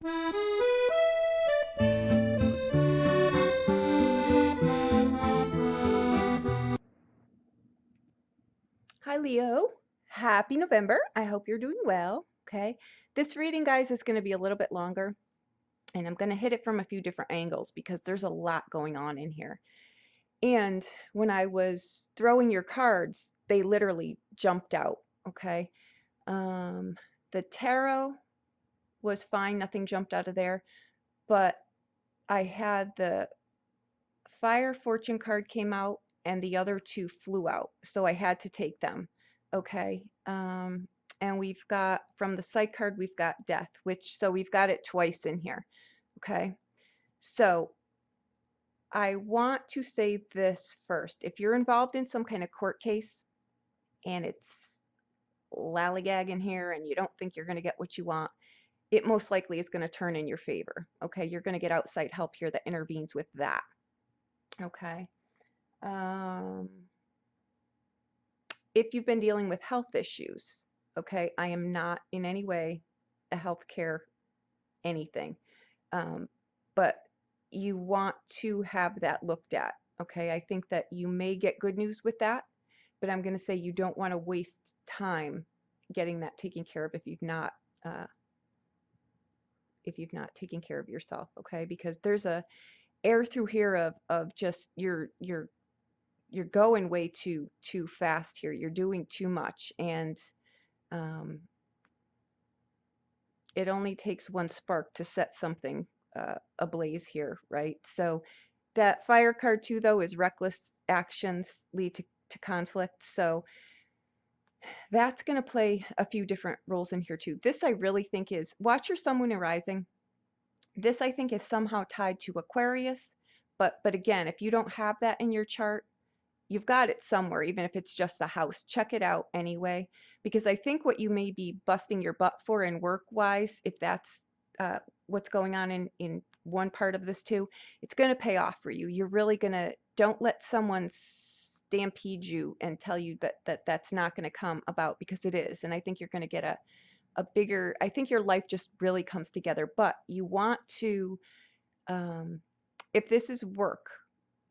Hi, Leo. Happy November. I hope you're doing well. Okay. This reading, guys, is going to be a little bit longer, and I'm going to hit it from a few different angles because there's a lot going on in here. And when I was throwing your cards, they literally jumped out. Okay. The tarot was fine. Nothing jumped out of there. But I had the Fire Fortune card came out and the other two flew out. So I had to take them. Okay. And we've got from the Psych card, we've got Death, so we've got it twice in here. Okay. So I want to say this first. If you're involved in some kind of court case and it's lallygag in here and you don't think you're going to get what you want, it most likely is going to turn in your favor. Okay. You're going to get outside help here that intervenes with that. Okay. If you've been dealing with health issues, okay, I am not in any way a healthcare anything, but you want to have that looked at. Okay, I think that you may get good news with that, but I'm going to say you don't want to waste time getting that taken care of if you've not taken care of yourself. Okay, because there's a air through here of just you're going way too fast here. You're doing too much, and it only takes one spark to set something ablaze here, right? So that Fire card too, though, is reckless actions lead to conflict. So that's going to play a few different roles in here too. This I really think is, watch your Sun, Moon, and Rising. This I think is somehow tied to Aquarius, but again, if you don't have that in your chart, you've got it somewhere, even if it's just the house. Check it out anyway, because I think what you may be busting your butt for in work-wise, if that's what's going on in one part of this too, it's going to pay off for you. You're really going to, don't let someone stampede you and tell you that's not going to come about, because it is. And I think you're going to get a bigger, I think your life just really comes together. But you want to, if this is work,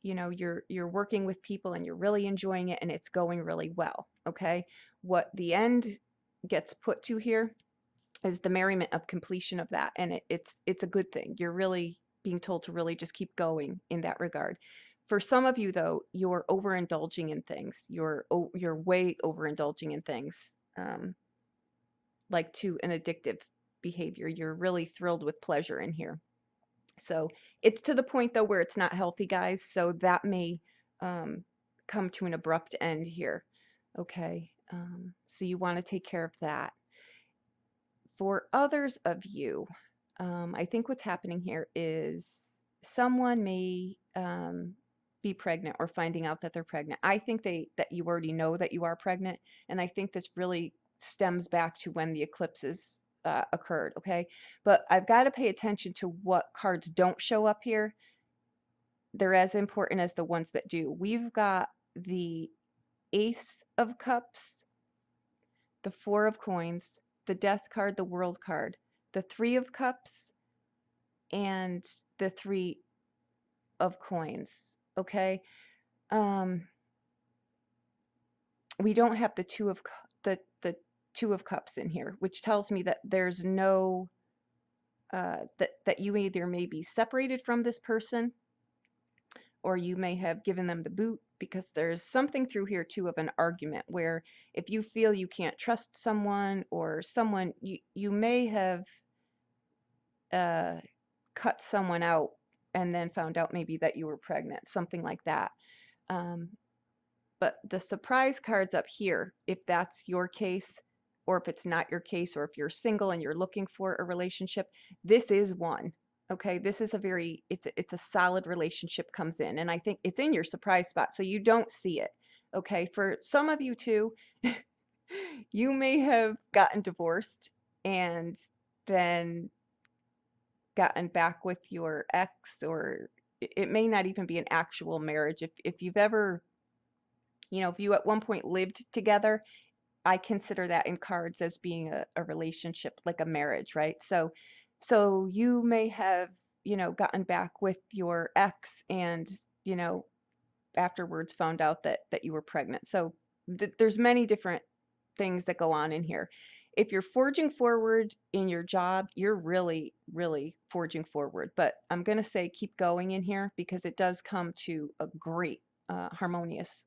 you know, you're working with people and you're really enjoying it and it's going really well. Okay. What the end gets put to here is the merriment of completion of that. And it's a good thing. You're really being told to really just keep going in that regard. For some of you though, you're overindulging in things. You're way overindulging in things, like to an addictive behavior. You're really thrilled with pleasure in here. So it's to the point though where it's not healthy, guys. So that may come to an abrupt end here. Okay. So you want to take care of that. For others of you, I think what's happening here is someone may be pregnant or finding out that they're pregnant. I think that you already know that you are pregnant, and I think this really stems back to when the eclipses occurred. Okay, but I've got to pay attention to what cards don't show up here. They're as important as the ones that do. We've got the Ace of Cups, the Four of Coins, the Death card, the World card, the Three of Cups, and the Three of Coins. Okay, we don't have the Two of Cups in here, which tells me that there's no that you either may be separated from this person, or you may have given them the boot, because there's something through here too of an argument where if you feel you can't trust someone, or someone you may have cut someone out and then found out maybe that you were pregnant, something like that. But the surprise cards up here, if that's your case, or if it's not your case, or if you're single and you're looking for a relationship, this is one. Okay, this is a very, it's a solid relationship comes in, and I think it's in your surprise spot, so you don't see it. Okay, for some of you too, you may have gotten divorced and then gotten back with your ex, or it may not even be an actual marriage. If you've ever, you know, if you at one point lived together, I consider that in cards as being a relationship, like a marriage, right? So So you may have, gotten back with your ex and, you know, afterwards found out that you were pregnant. So there's many different things that go on in here. If you're forging forward in your job, you're really, really forging forward. But I'm going to say keep going in here because it does come to a great, harmonious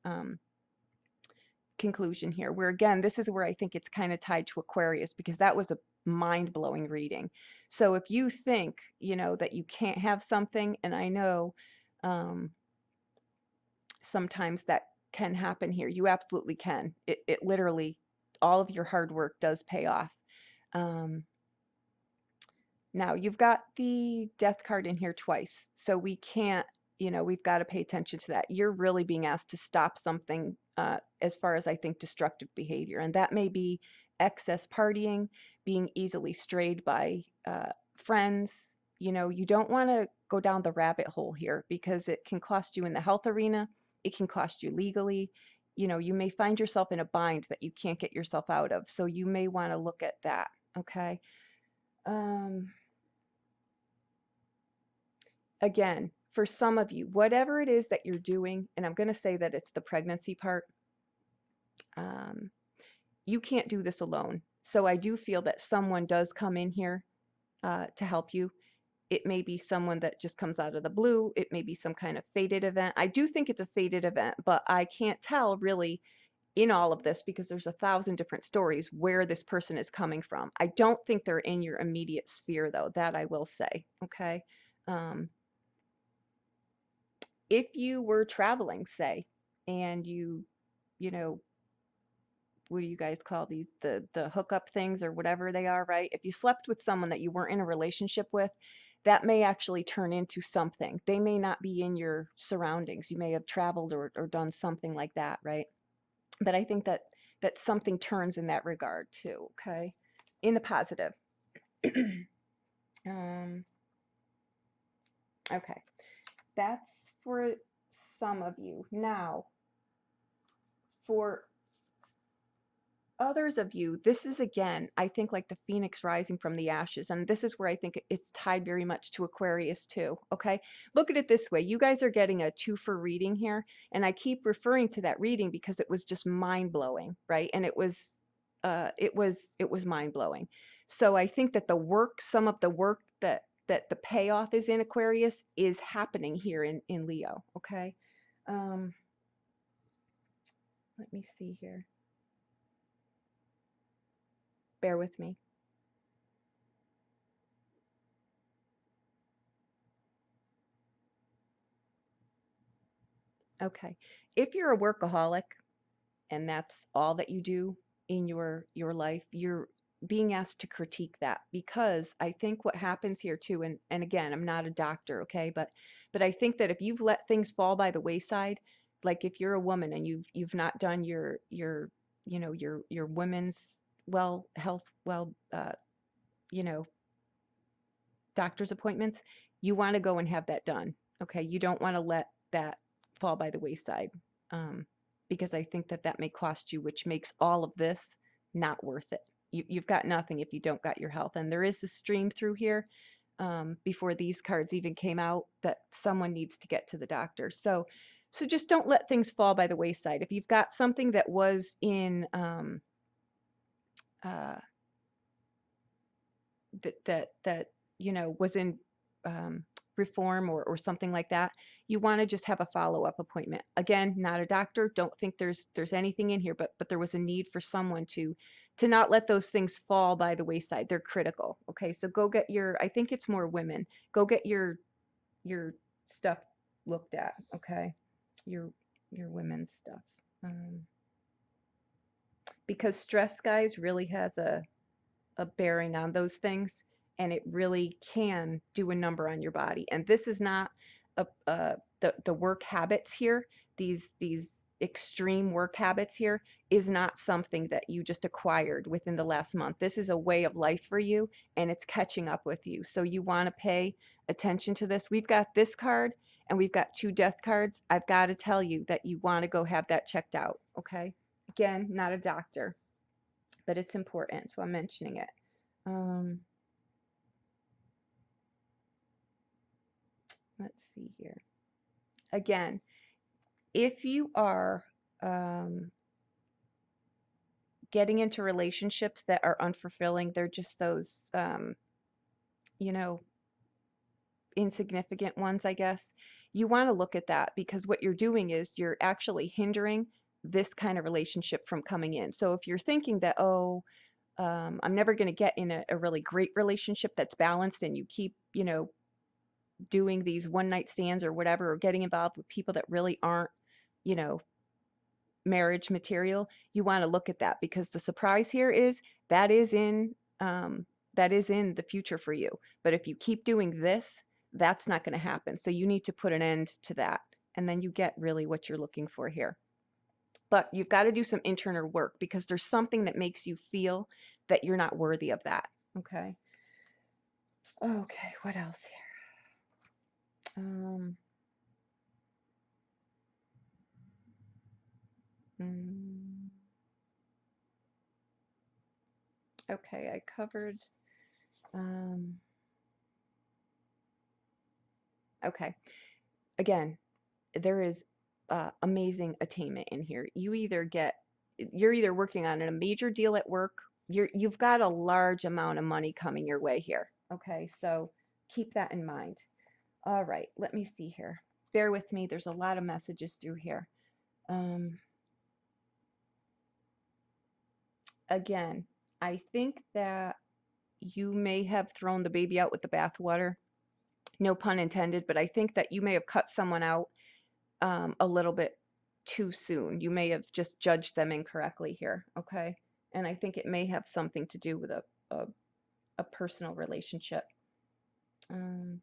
conclusion here. Where again, this is where I think it's kind of tied to Aquarius because that was a mind-blowing reading. So if you think, that you can't have something, and I know um, sometimes that can happen here. You absolutely can. It literally, all of your hard work does pay off. Um, Now you've got the death card in here twice, so we can't, we've got to pay attention to that. You're really being asked to stop something as far as I think destructive behavior, and that may be excess partying, being easily strayed by friends. You don't want to go down the rabbit hole here because it can cost you in the health arena, it can cost you legally. You may find yourself in a bind that you can't get yourself out of, so you may want to look at that, okay? Um, Again, for some of you, whatever it is that you're doing, and I'm going to say that it's the pregnancy part, um, you can't do this alone. So I do feel that someone does come in here to help you. It may be someone that just comes out of the blue. It may be some kind of fated event. I do think it's a fated event, but I can't tell really in all of this because there's 1,000 different stories where this person is coming from. I don't think they're in your immediate sphere, though. That I will say. Okay. Um, if you were traveling, say, and you know, what do you guys call these? The hookup things or whatever they are, right? If you slept with someone that you weren't in a relationship with, that may actually turn into something. They may not be in your surroundings. You may have traveled or done something like that, right? But I think that something turns in that regard too, okay? In the positive. um, okay. That's for some of you. Now, for others of you, this is again, I think like the phoenix rising from the ashes. And this is where I think it's tied very much to Aquarius too. Okay. Look at it this way. You guys are getting a 2 for reading here. And I keep referring to that reading because it was just mind blowing, right? And it was mind blowing. So I think that the work, some of the work that the payoff is in Aquarius is happening here in Leo. Okay. Um, Let me see here. Bear with me. Okay. If you're a workaholic and that's all that you do in your life, you're being asked to critique that because I think what happens here too, and again, I'm not a doctor, okay, but I think that if you've let things fall by the wayside, like if you're a woman and you've not done your women's well health well you know doctor's appointments, you want to go and have that done. Okay. You don't want to let that fall by the wayside because I think that may cost you, which makes all of this not worth it. You've got nothing if you don't got your health. And there is a stream through here before these cards even came out that someone needs to get to the doctor. So just don't let things fall by the wayside. If you've got something that was in uh, that was in um, reform or something like that, you want to just have a follow-up appointment. Again, not a doctor. Don't think there's anything in here, but there was a need for someone to not let those things fall by the wayside. They're critical. Okay, so go get your. I think it's more women. Go get your stuff looked at. Okay, your your women's stuff. Um, because stress, guys, really has a bearing on those things, and it really can do a number on your body. And this is not the work habits here, these extreme work habits here is not something that you just acquired within the last month. This is a way of life for you, and it's catching up with you. So you want to pay attention to this. We've got this card and we've got 2 death cards. I've got to tell you that you want to go have that checked out, okay? Again, not a doctor, but it's important, so I'm mentioning it. Um, see here. Again, if you are getting into relationships that are unfulfilling, they're just those, you know, insignificant ones, I guess. You want to look at that because what you're doing is you're actually hindering this kind of relationship from coming in. So if you're thinking that, oh, I'm never going to get in a really great relationship that's balanced, and you keep, doing these one night stands or whatever, or getting involved with people that really aren't, you know, marriage material, you want to look at that because the surprise here is that is in that is in the future for you. But if you keep doing this, that's not going to happen. So you need to put an end to that, and then you get really what you're looking for here. But you've got to do some internal work because there's something that makes you feel that you're not worthy of that. Okay. Okay, what else here? Mm, okay, I covered. Um, okay, again, there is amazing attainment in here. You're either working on a major deal at work. You've got a large amount of money coming your way here. Okay, so keep that in mind. All right, let me see here. Bear with me. There's a lot of messages through here. Um, Again, I think that you may have thrown the baby out with the bathwater. No pun intended, but I think that you may have cut someone out a little bit too soon. You may have just judged them incorrectly here, okay? And I think it may have something to do with a, a personal relationship. Um,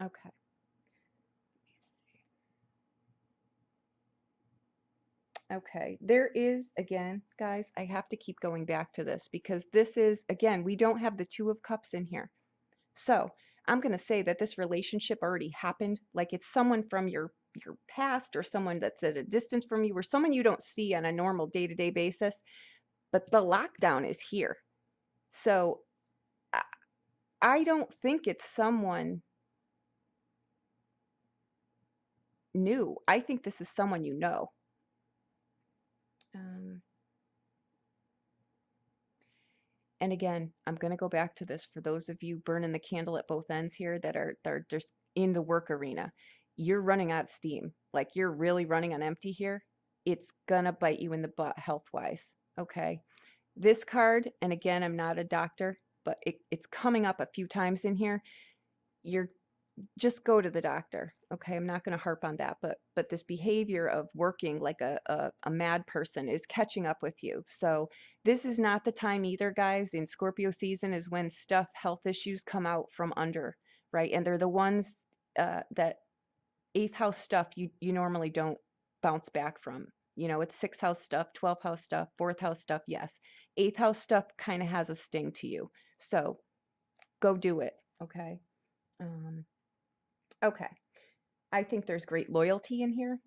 okay. Okay, there is, again, guys, I have to keep going back to this because this is, again, we don't have the Two of Cups in here. So I'm going to say that this relationship already happened. Like it's someone from your past or someone that's at a distance from you or someone you don't see on a normal day-to-day basis. But the lockdown is here. So I, I don't think it's someone new. I think this is someone you know. Um, and again, I'm going to go back to this for those of you burning the candle at both ends here that are just in the work arena. You're running out of steam. Like you're really running on empty here. It's going to bite you in the butt health-wise. Okay. This card, and again, I'm not a doctor, but it's coming up a few times in here. You're just go to the doctor. Okay, I'm not going to harp on that, but this behavior of working like a mad person is catching up with you. So this is not the time either, guys. In Scorpio season is when health issues come out from under, right? And they're the ones that eighth house stuff you normally don't bounce back from. You know, it's sixth house stuff, 12th house stuff, fourth house stuff, yes. Eighth house stuff kind of has a sting to you. So go do it, okay? Um, okay. I think there's great loyalty in here.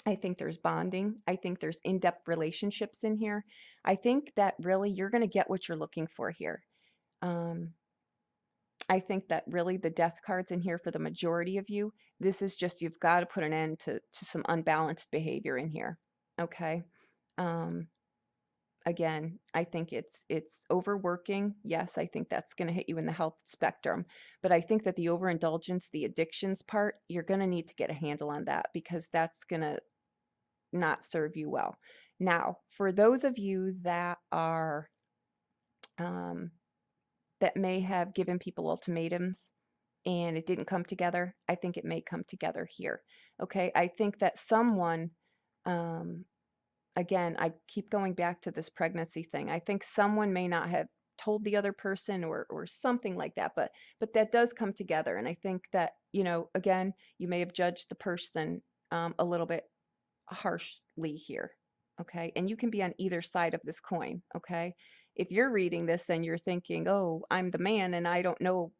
I think there's bonding. I think there's in-depth relationships in here. I think that really you're going to get what you're looking for here. Um, I think that really the death card's in here for the majority of you. This is just you've got to put an end to some unbalanced behavior in here. Okay. Um, again, I think it's overworking. Yes, I think that's going to hit you in the health spectrum. But I think that the overindulgence, the addictions part, you're going to need to get a handle on that because that's going to not serve you well. Now, for those of you that are um, that may have given people ultimatums and it didn't come together, I think it may come together here. Okay, I think that someone, um, again, I keep going back to this pregnancy thing. I think someone may not have told the other person or something like that, but that does come together. And I think that, again, you may have judged the person a little bit harshly here. Okay, and you can be on either side of this coin. Okay, if you're reading this and you're thinking, oh, I'm the man and I don't know,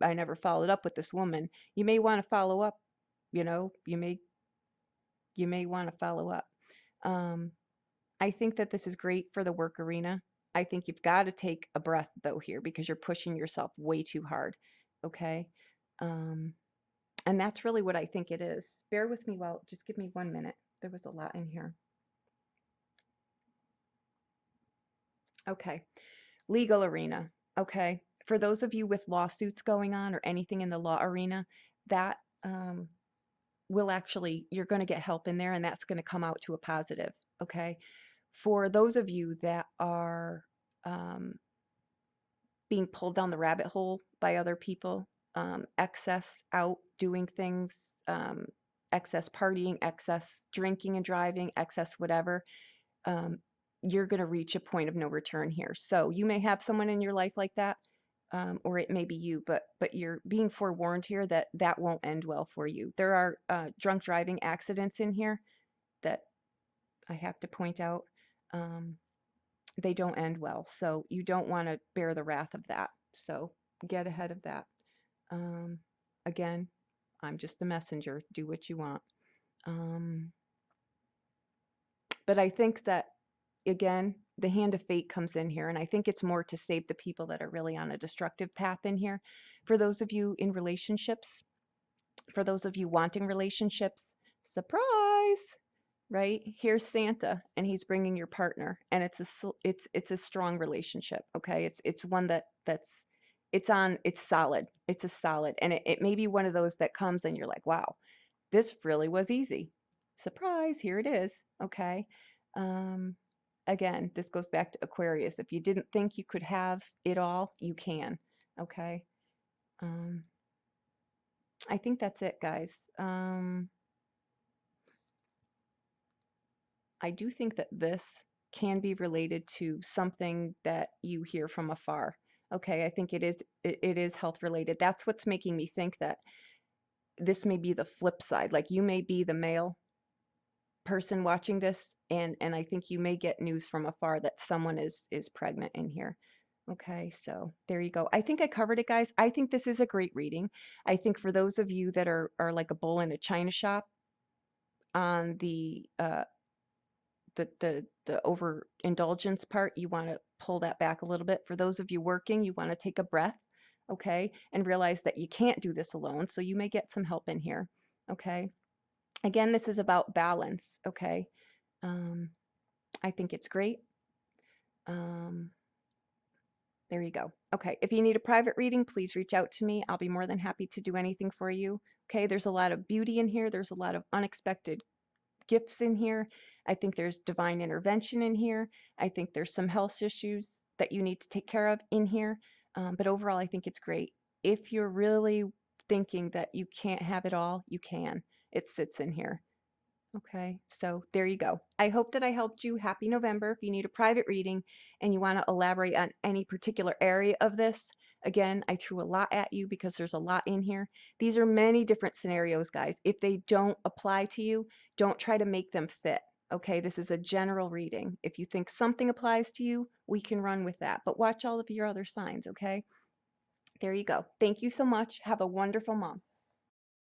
I never followed up with this woman, you may want to follow up. You may you may want to follow up. Um, I think that this is great for the work arena. I think you've got to take a breath though here because you're pushing yourself way too hard. Okay. Um, and that's really what I think it is. Bear with me just give me 1 minute. There was a lot in here. Okay. Legal arena. Okay. For those of you with lawsuits going on or anything in the law arena, that will actually, you're going to get help in there and that's going to come out to a positive. Okay. For those of you that are um, being pulled down the rabbit hole by other people, excess out doing things, um, excess partying, excess drinking and driving, excess whatever, um, you're going to reach a point of no return here. So you may have someone in your life like that, or it may be you, but you're being forewarned here that that won't end well for you. There are drunk driving accidents in here that I have to point out. Um, they don't end well. So you don't want to bear the wrath of that. So get ahead of that. Um, again, I'm just the messenger. Do what you want. Um, but I think that, again, the hand of fate comes in here. And I think it's more to save the people that are really on a destructive path in here. For those of you in relationships, for those of you wanting relationships, surprise! Right? Here's Santa and he's bringing your partner and it's a strong relationship, okay? It's one it's solid. It's a solid and it may be one of those that comes and you're like, "Wow, this really was easy." Surprise, here it is, okay? Um again, this goes back to Aquarius. If you didn't think you could have it all, you can, okay? Um I think that's it, guys. I do think that this can be related to something that you hear from afar. Okay, I think it is health related. That's what's making me think that this may be the flip side. Like you may be the male person watching this and I think you may get news from afar that someone is pregnant in here. Okay, so there you go. I think I covered it, guys. I think this is a great reading. I think for those of you that are like a bull in a china shop on the overindulgence part, you want to pull that back a little bit. For those of you working, you want to take a breath, okay, and realize that you can't do this alone. So you may get some help in here, okay. Again, this is about balance, okay. Um, I think it's great. Um, there you go. Okay, if you need a private reading, please reach out to me. I'll be more than happy to do anything for you. Okay, there's a lot of beauty in here. There's a lot of unexpected gifts in here. I think there's divine intervention in here. I think there's some health issues that you need to take care of in here. But overall, I think it's great. If you're really thinking that you can't have it all, you can. It sits in here. Okay, so there you go. I hope that I helped you. Happy November. If you need a private reading and you want to elaborate on any particular area of this, again, I threw a lot at you because there's a lot in here. These are many different scenarios, guys. If they don't apply to you, don't try to make them fit. Okay, this is a general reading. If you think something applies to you, we can run with that. But watch all of your other signs, okay? There you go. Thank you so much. Have a wonderful month.